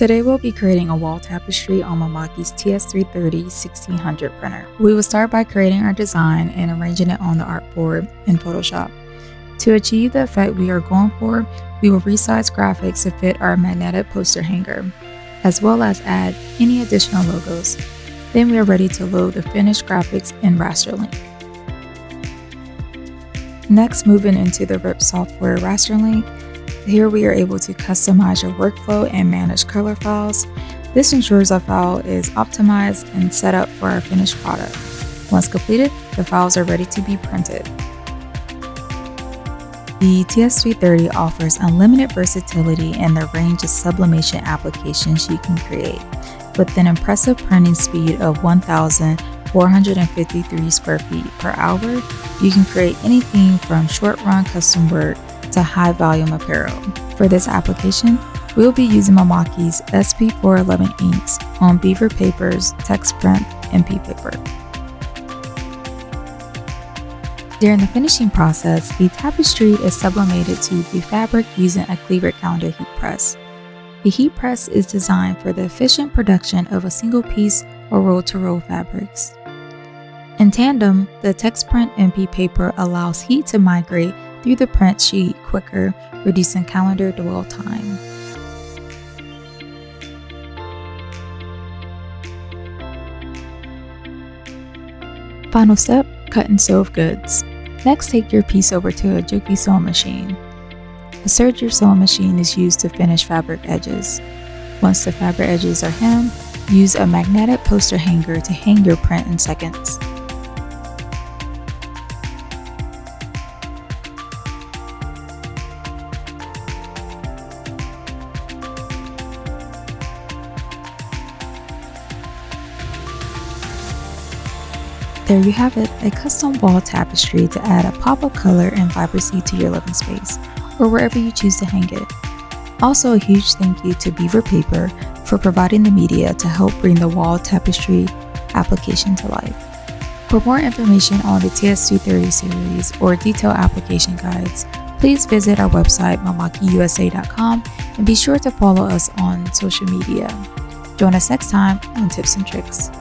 Today we'll be creating a wall tapestry on Mimaki's TS330 1600 printer. We will start by creating our design and arranging it on the artboard in Photoshop. To achieve the effect we are going for, we will resize graphics to fit our magnetic poster hanger, as well as add any additional logos. Then we are ready to load the finished graphics in raster link. Next, moving into the RIP software raster link. Here we are able to customize your workflow and manage color files. This ensures our file is optimized and set up for our finished product. Once completed, the files are ready to be printed. The TS330 offers unlimited versatility in the range of sublimation applications you can create. With an impressive printing speed of 1,453 square feet per hour, you can create anything from short-run custom work to high-volume apparel. For this application, we will be using Mimaki's SP411 inks on beaver papers, text print, MP paper. During the finishing process, the tapestry is sublimated to the fabric using a cleaver calendar heat press. The heat press is designed for the efficient production of a single piece or roll-to-roll fabrics. In tandem, the text print MP paper allows heat to migrate through the print sheet quicker, reducing calendar dwell time. Final step, cut and sew goods. Next, take your piece over to a Juki sewing machine. A serger sewing machine is used to finish fabric edges. Once the fabric edges are hemmed, use a magnetic poster hanger to hang your print in seconds. There you have it, a custom wall tapestry to add a pop of color and vibrancy to your living space, or wherever you choose to hang it. Also, a huge thank you to Beaver Paper for providing the media to help bring the wall tapestry application to life. For more information on the TS330 series or detailed application guides, please visit our website mimakiusa.com and be sure to follow us on social media. Join us next time on Tips and Tricks.